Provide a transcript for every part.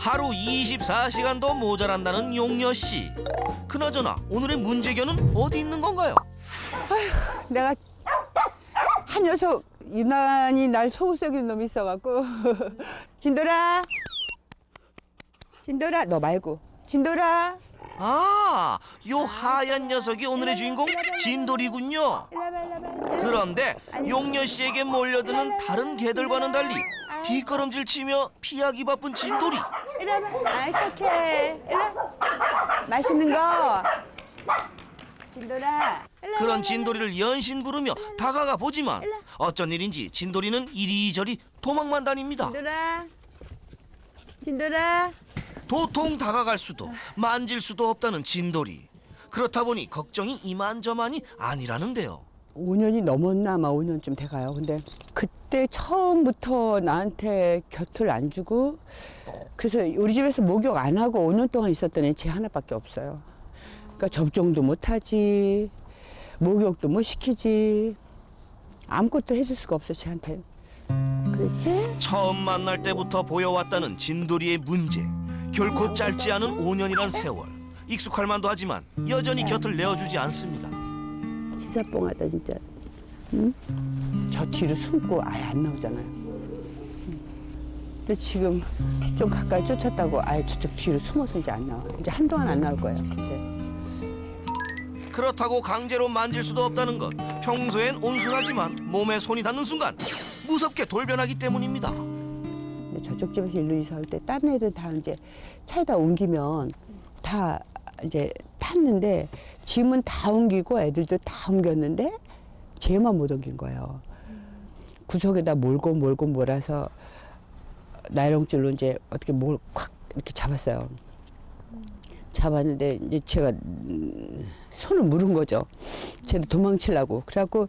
하루 24시간도 모자란다는 용녀 씨. 그나저나 오늘의 문제견은 어디 있는 건가요? 내가 한 녀석 유난히 날 속썩이는 놈이 있어갖고 진돌아, 진돌아, 너 말고 진돌아. 아, 요 하얀 녀석이 오늘의 주인공 진돌이군요. 그런데 용녀 씨에게 몰려드는 다른 개들과는 달리 뒷걸음질 치며 피하기 바쁜 진돌이. 이리 와봐. 아이 착해. 이리 와. 맛있는 거. 진돌아. 그런 진돌이를 연신 부르며 다가가 보지만 어쩐 일인지 진돌이는 이리저리 도망만 다닙니다. 진돌아. 진돌아. 도통 다가갈 수도 만질 수도 없다는 진돌이. 그렇다 보니 걱정이 이만저만이 아니라는데요. 5년이 넘었나 아마 5년쯤 돼가요. 근데 그때 처음부터 나한테 곁을 안 주고 그래서 우리 집에서 목욕 안 하고 5년 동안 있었던 애 쟤 하나밖에 없어요. 그러니까 접종도 못 하지, 목욕도 못 시키지, 아무것도 해줄 수가 없어 쟤한테. 그렇지? 처음 만날 때부터 보여왔다는 진돌이의 문제. 결코 짧지 않은 5년이란 세월. 익숙할 만도 하지만 여전히 곁을 내어주지 않습니다. 진짜 뻥하다 진짜. 응? 저 뒤로 숨고 아예 안 나오잖아요. 근데 지금 좀 가까이 쫓았다고 아예 저쪽 뒤로 숨어서 이제 안 나와. 이제 한동안 안 나올 거예요. 이제. 그렇다고 강제로 만질 수도 없다는 것. 평소엔 온순하지만 몸에 손이 닿는 순간 무섭게 돌변하기 때문입니다. 저쪽 집에서 일로 이사 올 때 다른 애들 다 이제 차에다 옮기면 다 이제 탔는데 짐은 다 옮기고 애들도 다 옮겼는데 쟤만 못 옮긴 거예요. 구석에다 몰고 몰아서 나이롱줄로 이제 어떻게 뭘 콱 이렇게 잡았어요. 잡았는데 이제 제가 손을 물은 거죠. 쟤도 도망치려고. 그래갖고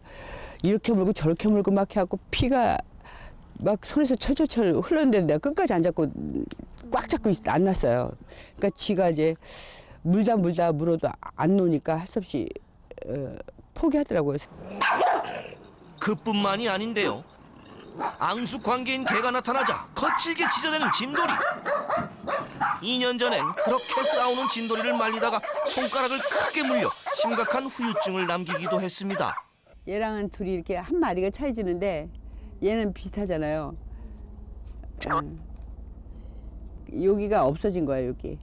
이렇게 물고 저렇게 물고 막 해갖고 피가 막 손에서 철철철 흘렀는데 내가 끝까지 안 잡고 꽉 잡고 안 났어요. 그러니까 지가 이제 물다 물어도 안 노니까 할 수 없이 포기하더라고요. 그뿐만이 아닌데요. 앙숙 관계인 개가 나타나자 거칠게 짖어대는 진돌이. 2년 전엔 그렇게 싸우는 진돌이를 말리다가 손가락을 크게 물려 심각한 후유증을 남기기도 했습니다. 얘랑은 둘이 이렇게 한 마디가 차이지는데 얘는 비슷하잖아요. 여기가 없어진 거야 여기.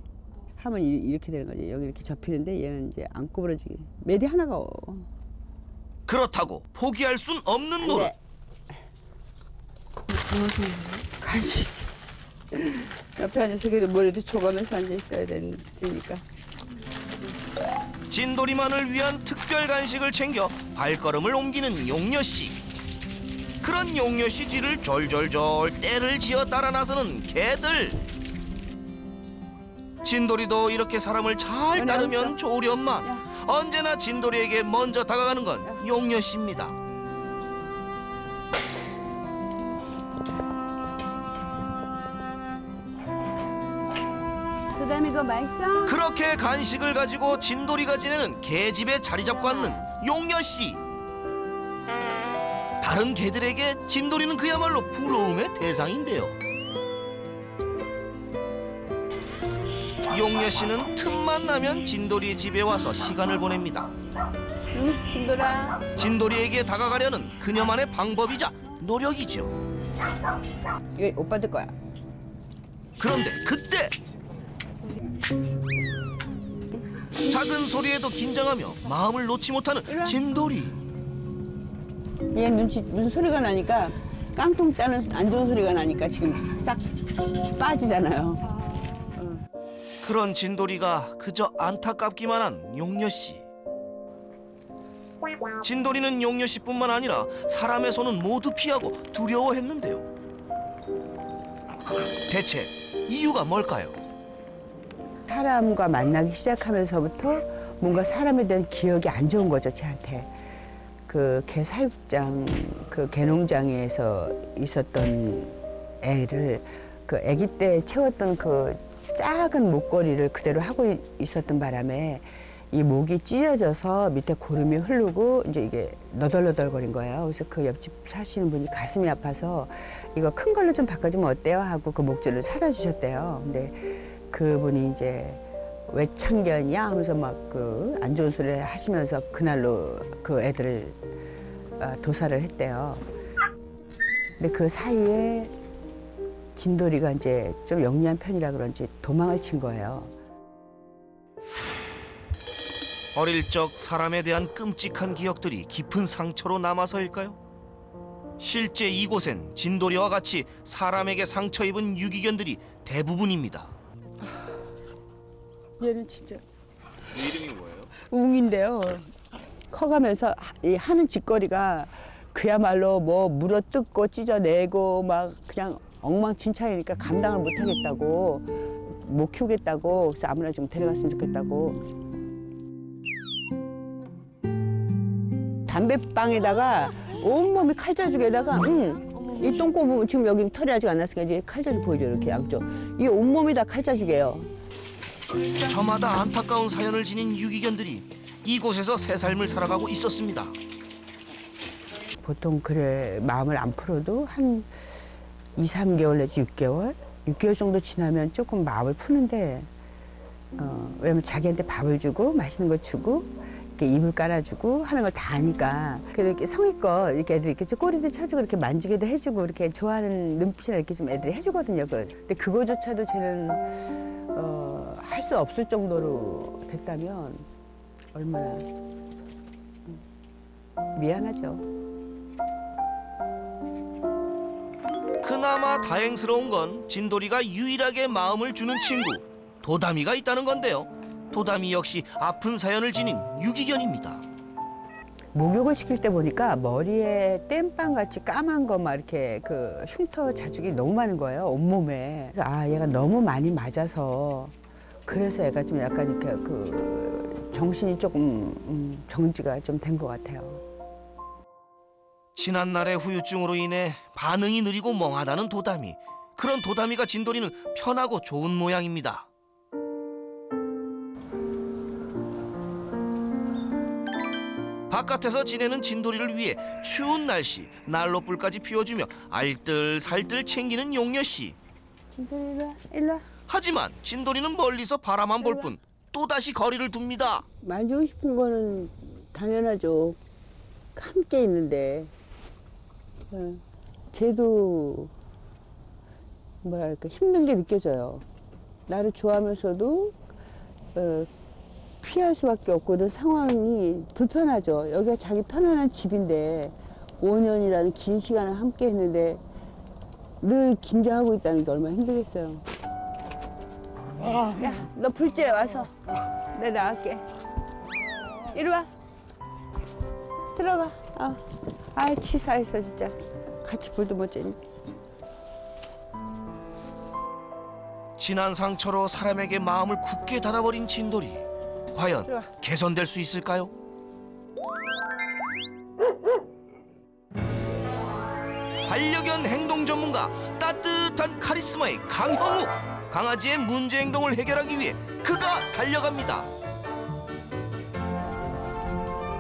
하면 이렇게 되는 거지. 여기 이렇게 접히는데 얘는 이제 안 구부러지게. 매디 하나가. 그렇다고 포기할 순 없는 노릇. 간식. 옆에 앉아서 그래도 머리도 조가면서 앉아 있어야 되니까. 진돌이만을 위한 특별 간식을 챙겨 발걸음을 옮기는 용녀 씨. 그런 용녀 씨 뒤를 졸졸졸 떼를 지어 따라 나서는 개들. 진돌이도 이렇게 사람을 잘 따르면 좋으련만 언제나 진돌이에게 먼저 다가가는 건 용녀 씨입니다. 그다음에 그거 맛있어? 그렇게 간식을 가지고 진돌이가 지내는 개집에 자리 잡고 앉는 용녀 씨. 다른 개들에게 진돌이는 그야말로 부러움의 대상인데요. 용녀 씨는 틈만 나면 진돌이의 집에 와서 시간을 보냅니다. 응, 진돌아. 진돌이에게 다가가려는 그녀만의 방법이자 노력이죠. 이거 오빠들 거야. 그런데 그때 작은 소리에도 긴장하며 마음을 놓지 못하는 진돌이. 얘 눈치 무슨 소리가 나니까 깡통 따는 안 좋은 소리가 나니까 지금 싹 빠지잖아요. 그런 진돌이가 그저 안타깝기만 한 용녀 씨. 진돌이는 용녀 씨뿐만 아니라 사람의 손은 모두 피하고 두려워했는데요. 대체 이유가 뭘까요? 사람과 만나기 시작하면서부터 뭔가 사람에 대한 기억이 안 좋은 거죠, 쟤한테. 그 개 사육장, 그 개농장에서 있었던 애를 그 아기 때 채웠던 그 작은 목걸이를 그대로 하고 있었던 바람에 이 목이 찢어져서 밑에 고름이 흐르고 이제 이게 너덜너덜거린 거예요. 그래서 그 옆집 사시는 분이 가슴이 아파서 이거 큰 걸로 좀 바꿔주면 어때요? 하고 그 목줄을 사다 주셨대요. 근데 그분이 이제 왜 참견이야? 하면서 막 그 안 좋은 소리 하시면서 그날로 그 애들을 도살을 했대요. 근데 그 사이에 진돌이가 이제 좀 영리한 편이라 그런지 도망을 친 거예요. 어릴 적 사람에 대한 끔찍한 기억들이 깊은 상처로 남아서일까요? 실제 이곳엔 진돌이와 같이 사람에게 상처 입은 유기견들이 대부분입니다. 얘는 진짜 이름이 뭐예요? 웅인데요. 커가면서 이 하는 짓거리가 그야말로 뭐 물어뜯고 찢어내고 막 그냥 엉망진창이니까 감당을 못하겠다고 못 키우겠다고 그래서 아무나 좀 데려갔으면 좋겠다고. 담배빵에다가 온몸이 칼자죽에다가 이 똥꼬 부분 지금 여기 털이 아직 안 났으니까 이제 칼자죽 보이죠 이렇게 양쪽. 이 온몸이 다 칼자죽이에요. 저마다 안타까운 사연을 지닌 유기견들이 이곳에서 새 삶을 살아가고 있었습니다. 보통 그래 마음을 안 풀어도 한 2, 3개월 내지 6개월? 6개월 정도 지나면 조금 마음을 푸는데 왜냐면 자기한테 밥을 주고 맛있는 거 주고 이렇게 이불 깔아주고 하는 걸 다 아니까 그래도 이렇게 성의껏 이렇게 애들이 이렇게 좀 꼬리도 쳐주고 이렇게 만지기도 해주고 이렇게 좋아하는 눈빛이나 이렇게 좀 애들이 해주거든요. 근데 그거조차도 쟤는 할 수 없을 정도로 됐다면 얼마나 미안하죠. 그나마 다행스러운 건 진돌이가 유일하게 마음을 주는 친구 도담이가 있다는 건데요. 도담이 역시 아픈 사연을 지닌 유기견입니다. 목욕을 시킬 때 보니까 머리에 땜빵 같이 까만 거 막 이렇게 그 흉터 자죽이 너무 많은 거예요 온몸에. 그래서 아 얘가 너무 많이 맞아서 그래서 애가 좀 약간 이렇게 그 정신이 조금 정지가 좀 된 것 같아요. 지난날의 후유증으로 인해 반응이 느리고 멍하다는 도담이. 그런 도담이가 진돌이는 편하고 좋은 모양입니다. 바깥에서 지내는 진돌이를 위해 추운 날씨 난로불까지 피워주며 알뜰살뜰 챙기는 용녀씨. 진돌이 일로 와, 일로 와. 하지만 진돌이는 멀리서 바라만 볼 뿐 또다시 거리를 둡니다. 만지고 싶은 거는 당연하죠. 함께 있는데 쟤도 뭐랄까 힘든 게 느껴져요. 나를 좋아하면서도 피할 수밖에 없고 이런 상황이 불편하죠. 여기가 자기 편안한 집인데 5년이라는 긴 시간을 함께 했는데 늘 긴장하고 있다는 게 얼마나 힘들겠어요. 야, 너 불째 와서 내가 나갈게. 이리 와. 들어가. 아이 치사했어 진짜. 같이 불도 못 쬐니. 지난 상처로 사람에게 마음을 굳게 닫아버린 진돌이. 과연 들어와. 개선될 수 있을까요? 반려견 행동 전문가 따뜻한 카리스마의 강형우. 강아지의 문제 행동을 해결하기 위해 그가 달려갑니다.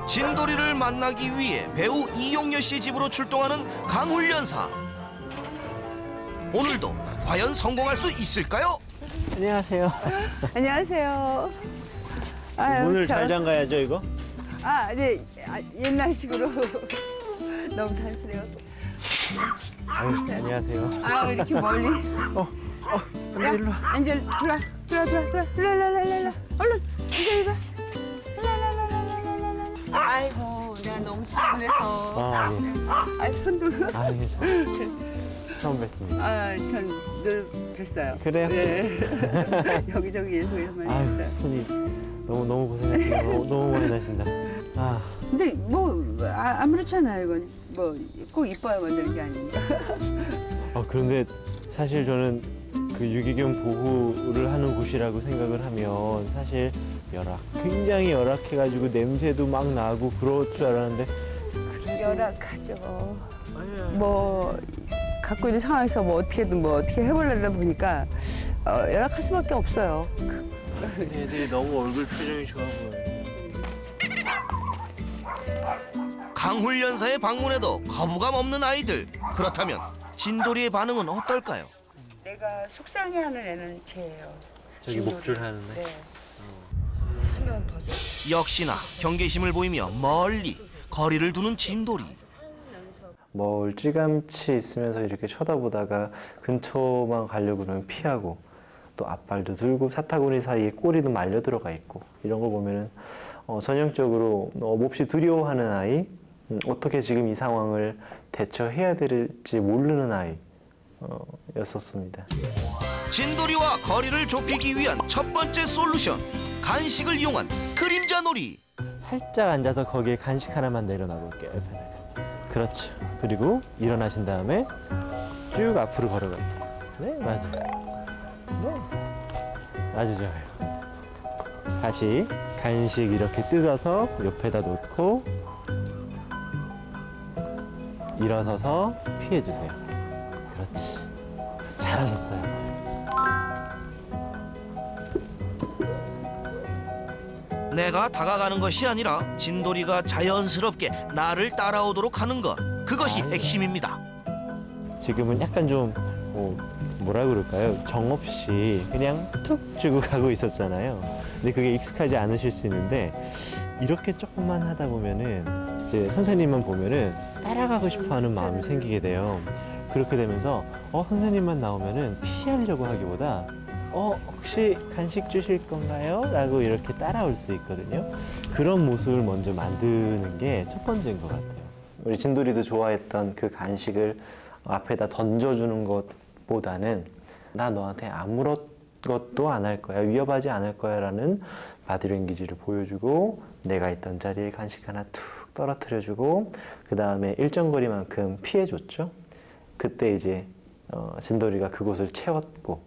진돌이를 만나기 위해 배우 이용녀 씨 집으로 출동하는 강훈련사. 오늘도 과연 성공할 수 있을까요? 안녕하세요. 안녕하세요. 아유, 문을 참. 잘 잠가야죠, 이거? 네. 옛날식으로 너무 단순해갖고. 아유, 안녕하세요. 이렇게 멀리. 근데 일로 와. 안젤, 들어와. 얼른, 이제 이리 와. 아이고, 내가 너무 수고해서. 아, 예. 손도. 아, 괜찮아요. 처음 뵙습니다. 전 늘 뵀어요. 그래요? 네. 여기저기에서 많이 아유, 뵀어요. 손이 너무 고생했어요. 너무 많이 나신다. 아, 근데 뭐, 아무렇잖아요, 이건. 뭐, 꼭 이뻐야만 되는 게 아닙니다. 그런데 사실 저는 그 유기견 보호를 하는 곳이라고 생각을 하면 사실 굉장히 열악해가지고 냄새도 막 나고 그럴 줄 알았는데 열악하죠. 뭐 갖고 있는 상황에서 뭐 어떻게든 어떻게 해보려다 보니까 열악할 수밖에 없어요. 애들이 너무 얼굴 표정이 좋아 보여요. 강훈련사의 방문에도 거부감 없는 아이들. 그렇다면 진돌이의 반응은 어떨까요? 내가 속상해하는 애는 쟤예요. 저기 목줄 하는 애? 네. 한번 더. 역시나 경계심을 보이며 멀리 거리를 두는 진돌이. 멀찌감치 있으면서 이렇게 쳐다보다가 근처만 가려고 그러면 피하고 또 앞발도 들고 사타구니 사이에 꼬리도 말려 들어가 있고 이런 걸 보면은 전형적으로 몹시 두려워하는 아이, 어떻게 지금 이 상황을 대처해야 될지 모르는 아이 였었습니다. 진돌이와 거리를 좁히기 위한 첫 번째 솔루션. 간식을 이용한 그림자 놀이. 살짝 앉아서 거기에 간식 하나만 내려놔 볼게요. 옆에다가. 그렇죠. 그리고 일어나신 다음에 쭉 앞으로 걸어갈게요. 네, 맞아요. 네, 아주 좋아요. 다시 간식 이렇게 뜯어서 옆에다 놓고 일어서서 피해주세요. 그렇지. 잘하셨어요. 내가 다가가는 것이 아니라 진돌이가 자연스럽게 나를 따라오도록 하는 것. 그것이 핵심입니다. 지금은 약간 좀 뭐라 그럴까요? 정없이 그냥 툭 주고 가고 있었잖아요. 근데 그게 익숙하지 않으실 수 있는데 이렇게 조금만 하다 보면은 이제 선생님만 보면은 따라가고 싶어하는 마음이 생기게 돼요. 그렇게 되면서 선생님만 나오면은 피하려고 하기보다 혹시 간식 주실 건가요? 라고 이렇게 따라올 수 있거든요. 그런 모습을 먼저 만드는 게 첫 번째인 것 같아요. 우리 진돌이도 좋아했던 그 간식을 앞에다 던져주는 것보다는 나 너한테 아무것도 안 할 거야, 위협하지 않을 거야 라는 바디랭귀지를 보여주고 내가 있던 자리에 간식 하나 툭 떨어뜨려주고 그 다음에 일정 거리만큼 피해줬죠. 그때 이제 진돌이가 그곳을 채웠고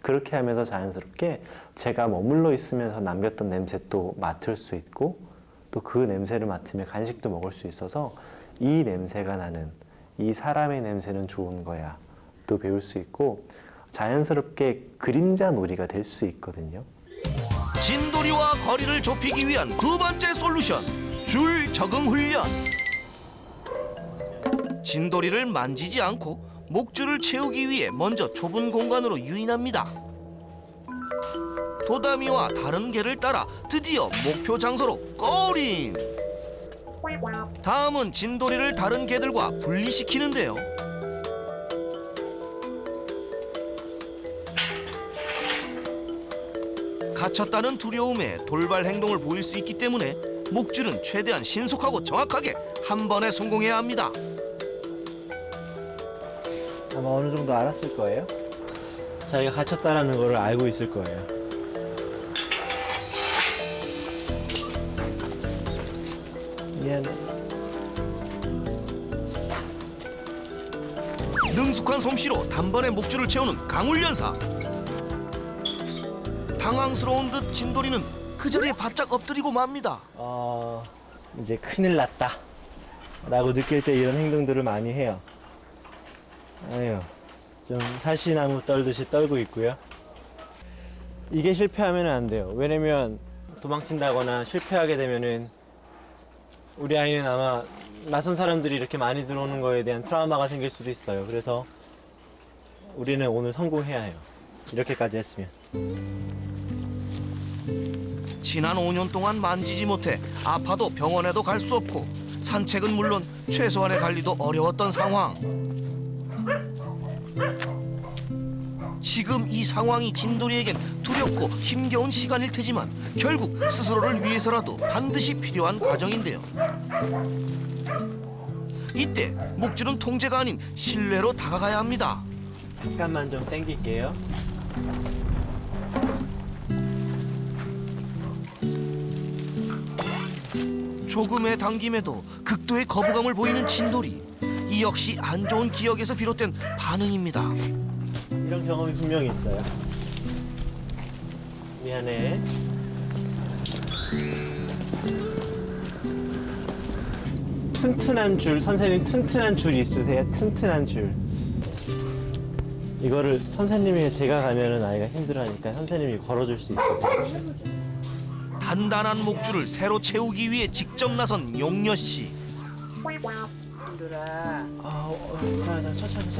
그렇게 하면서 자연스럽게 제가 머물러 있으면서 남겼던 냄새 또 맡을 수 있고 또 그 냄새를 맡으면 간식도 먹을 수 있어서 이 냄새가 나는 이 사람의 냄새는 좋은 거야 또 배울 수 있고 자연스럽게 그림자 놀이가 될 수 있거든요. 진돌이와 거리를 좁히기 위한 두 번째 솔루션. 줄 적응 훈련. 진돌이를 만지지 않고 목줄을 채우기 위해 먼저 좁은 공간으로 유인합니다. 도다미와 다른 개를 따라 드디어 목표 장소로 꼬린. 다음은 진돌이를 다른 개들과 분리시키는데요. 갇혔다는 두려움에 돌발 행동을 보일 수 있기 때문에 목줄은 최대한 신속하고 정확하게 한 번에 성공해야 합니다. 아마 어느 정도 알았을 거예요. 자기가 갇혔다라는 걸 알고 있을 거예요. 미안해. 능숙한 솜씨로 단번에 목줄을 채우는 강훈련사. 당황스러운 듯 진돌이는 그 자리에 바짝 엎드리고 맙니다. 이제 큰일 났다 라고 느낄 때 이런 행동들을 많이 해요. 아유, 좀 사시나무 떨듯이 떨고 있고요. 이게 실패하면 안 돼요. 왜냐면 도망친다거나 실패하게 되면은 우리 아이는 아마 낯선 사람들이 이렇게 많이 들어오는 거에 대한 트라우마가 생길 수도 있어요. 그래서 우리는 오늘 성공해야 해요. 이렇게까지 했으면. 지난 5년 동안 만지지 못해 아파도 병원에도 갈 수 없고 산책은 물론 최소한의 관리도 어려웠던 상황. 지금 이 상황이 진돌이에겐 두렵고 힘겨운 시간일 테지만 결국 스스로를 위해서라도 반드시 필요한 과정인데요. 이때 목줄은 통제가 아닌 신뢰로 다가가야 합니다. 잠깐만 좀 당길게요. 조금의 당김에도 극도의 거부감을 보이는 진돌이. 이 역시 안 좋은 기억에서 비롯된 반응입니다. 이런 경험이 분명히 있어요. 미안해. 튼튼한 줄, 선생님 튼튼한 줄 있으세요? 튼튼한 줄. 이거를 선생님이 제가 가면은 아이가 힘들어하니까 선생님이 걸어줄 수 있으세요? 단단한 목줄을 새로 채우기 위해 직접 나선 용녀 씨. 진돌아, 자, 천천히.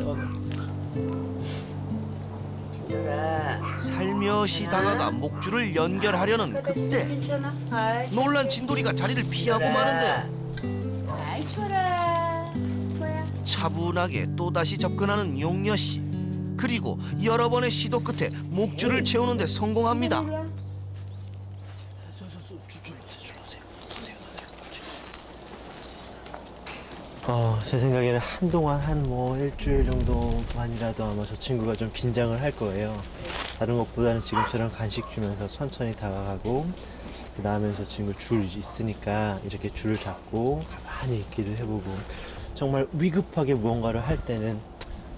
진돌아. 살며시 다가가 목줄을 연결하려는 그때 괜찮아? 아이, 놀란 진돌이가 자리를 피하고 마는데 아이 추워라. 뭐야? 차분하게 또다시 접근하는 용녀 씨. 그리고 여러 번의 시도 끝에 목줄을 채우는 데 성공합니다. 제 생각에는 한동안 한 뭐 일주일 정도만이라도 아마 저 친구가 좀 긴장을 할 거예요. 다른 것보다는 지금처럼 간식 주면서 천천히 다가가고, 그 다음에 저 친구 줄 있으니까 이렇게 줄을 잡고 가만히 있기도 해보고, 정말 위급하게 무언가를 할 때는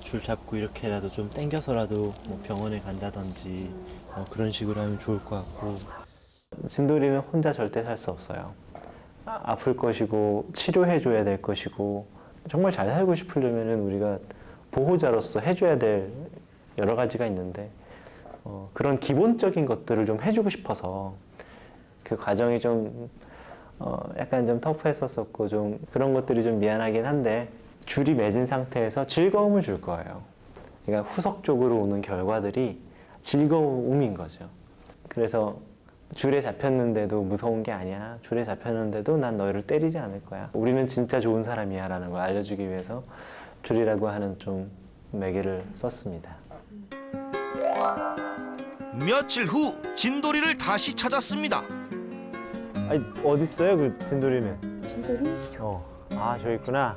줄 잡고 이렇게라도 좀 당겨서라도 뭐 병원에 간다든지 그런 식으로 하면 좋을 것 같고. 진돌이는 혼자 절대 살 수 없어요. 아플 것이고 치료해줘야 될 것이고, 정말 잘 살고 싶으려면 우리가 보호자로서 해줘야 될 여러 가지가 있는데, 그런 기본적인 것들을 좀 해주고 싶어서 그 과정이 좀 약간 좀 터프했었고, 좀 그런 것들이 좀 미안하긴 한데, 줄이 맺은 상태에서 즐거움을 줄 거예요. 그러니까 후속적으로 오는 결과들이 즐거움인 거죠. 그래서 줄에 잡혔는데도 무서운 게 아니야. 줄에 잡혔는데도 난 너희를 때리지 않을 거야. 우리는 진짜 좋은 사람이야 라는 걸 알려주기 위해서 줄이라고 하는 좀 매개를 썼습니다. 며칠 후 진돌이를 다시 찾았습니다. 아니, 어딨어요, 그 진돌이는? 진돌이? 저 있구나.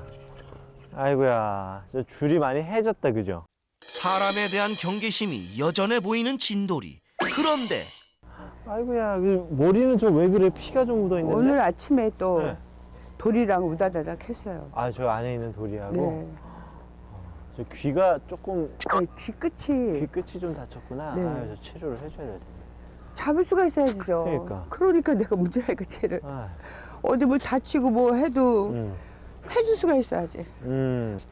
아이고야, 저 줄이 많이 해졌다, 그죠? 사람에 대한 경계심이 여전해 보이는 진돌이. 그런데 아이고야, 그 머리는 좀 왜 그래? 피가 좀 묻어 있는데. 오늘 아침에 또 네. 돌이랑 우다다닥 했어요. 저 안에 있는 돌이하고. 네. 저 귀가 조금, 네, 귀 끝이 귀 끝이 좀 다쳤구나. 네. 저 치료를 해줘야 될 텐데. 잡을 수가 있어야지죠. 그러니까. 내가 문제라니까 쟤를. 아, 어디 뭘 다치고 뭐 해도 해줄 수가 있어야지.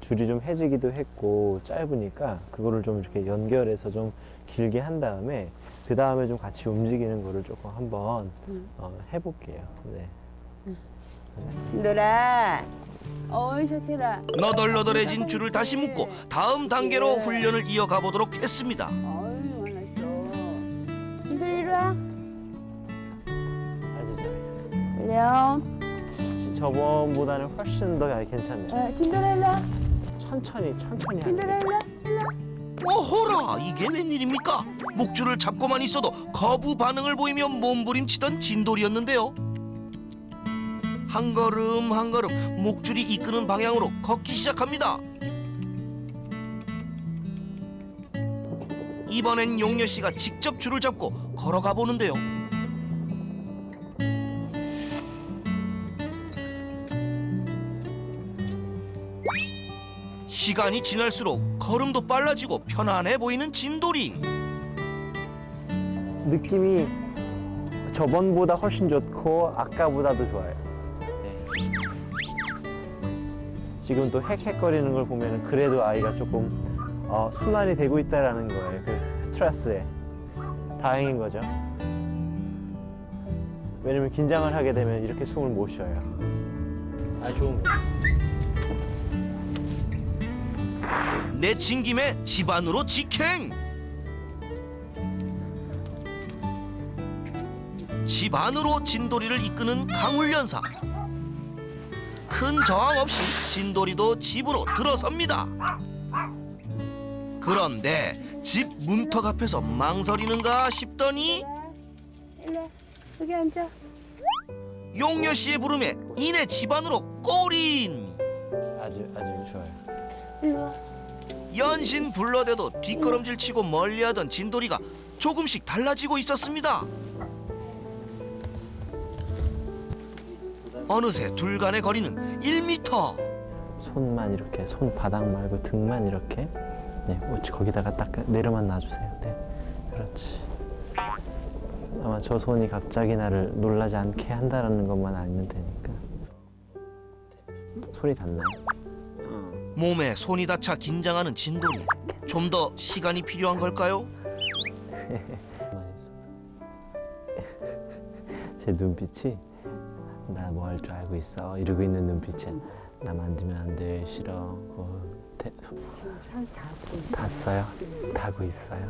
줄이 좀 해지기도 했고 짧으니까 그거를 좀 이렇게 연결해서 좀 길게 한 다음에 그 다음에 좀 같이 움직이는 거를 조금 한번 해볼게요. 네. 진돌아, 어이 좋게라. 너덜너덜해진 줄을 다시 묶고 다음 단계로 훈련을 이어가 보도록 했습니다. 어이 화났어. 진돌이 이리 와. 아주 잘했어요. 안녕. 저번보다는 훨씬 더 괜찮네요. 진돌아 일로 와. 천천히 하는 진돌아 일로 와. 오호라, 이게 웬일입니까? 목줄을 잡고만 있어도 거부 반응을 보이며 몸부림치던 진돌이였는데요. 한 걸음 한 걸음 목줄이 이끄는 방향으로 걷기 시작합니다. 이번엔 용녀 씨가 직접 줄을 잡고 걸어가 보는데요. 시간이 지날수록 걸음도 빨라지고 편안해 보이는 진돌이. 느낌이 저번보다 훨씬 좋고 아까보다도 좋아요. 네. 지금 또 헥헥거리는 걸 보면 그래도 아이가 조금 순환이 되고 있다라는 거예요. 그 스트레스에. 다행인 거죠. 왜냐면 긴장을 하게 되면 이렇게 숨을 못 쉬어요. 좋은 거. 내친 김에 집안으로 직행. 집 안으로 진돌이를 이끄는 강훈련사. 큰 저항 없이 진돌이도 집으로 들어섭니다. 그런데 집 문턱 앞에서 망설이는가 싶더니 일로 와. 여기 앉아. 용녀 씨의 부름에 이내 집 안으로 꼬린. 아주 좋아요. 일로 와. 연신 불러대도 뒷걸음질 치고 멀리하던 진돌이가 조금씩 달라지고 있었습니다. 어느새 둘 간의 거리는 1m. 손만 이렇게, 손바닥 말고 등만 이렇게. 네, 거기다가 딱 내려만 놔주세요. 네, 그렇지. 아마 저 손이 갑자기 나를 놀라지 않게 한다는 것만 알면 되니까. 손이 닿나요? 몸에 손이 닿자 긴장하는 진돌이. 좀 더 시간이 필요한 걸까요? 제 눈빛이 나 뭐 할 줄 알고 있어 이러고 있는 눈빛에 나 만지면 안 돼, 싫어. 닿았어요? 닿고 있어요?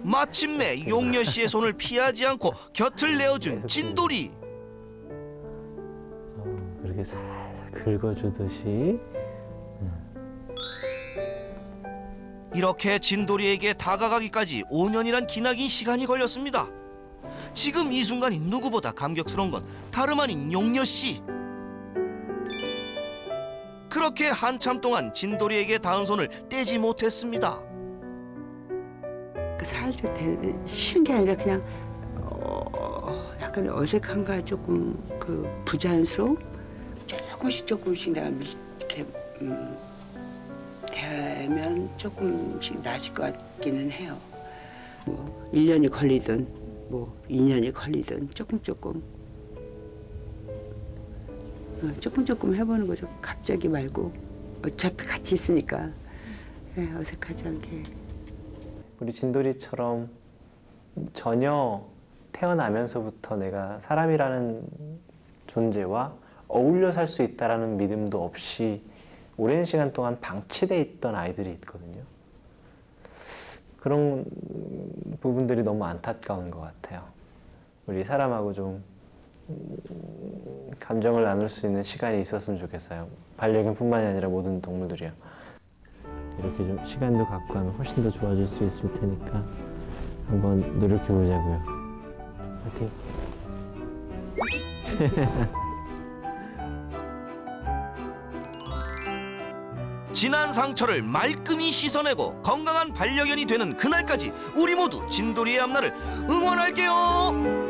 마침내 용녀 씨의 손을 피하지 않고 곁을 내어준 진돌이. 그렇게 살살 긁어주듯이. 이렇게 진돌이에게 다가가기까지 5년이란 기나긴 시간이 걸렸습니다. 지금 이 순간이 누구보다 감격스러운 건 다름 아닌 용녀 씨. 그렇게 한참 동안 진돌이에게 닿은 손을 떼지 못했습니다. 살짝 싫은 게 아니라 그냥 약간 어색한가 조금 그 부자연스러움? 조금씩 내가 이렇게 되면 조금씩 나아질 것 같기는 해요. 뭐 1년이 걸리든 뭐 2년이 걸리든 조금 해보는 거죠. 갑자기 말고 어차피 같이 있으니까 어색하지 않게. 우리 진돌이처럼 전혀 태어나면서부터 내가 사람이라는 존재와 어울려 살 수 있다라는 믿음도 없이 오랜 시간 동안 방치돼 있던 아이들이 있거든요. 그런 부분들이 너무 안타까운 것 같아요. 우리 사람하고 좀 감정을 나눌 수 있는 시간이 있었으면 좋겠어요. 반려견뿐만이 아니라 모든 동물들이요. 이렇게 좀 시간도 갖고 하면 훨씬 더 좋아질 수 있을 테니까 한번 노력해 보자고요. 파이팅! 지난 상처를 말끔히 씻어내고 건강한 반려견이 되는 그날까지 우리 모두 진돌이의 앞날을 응원할게요.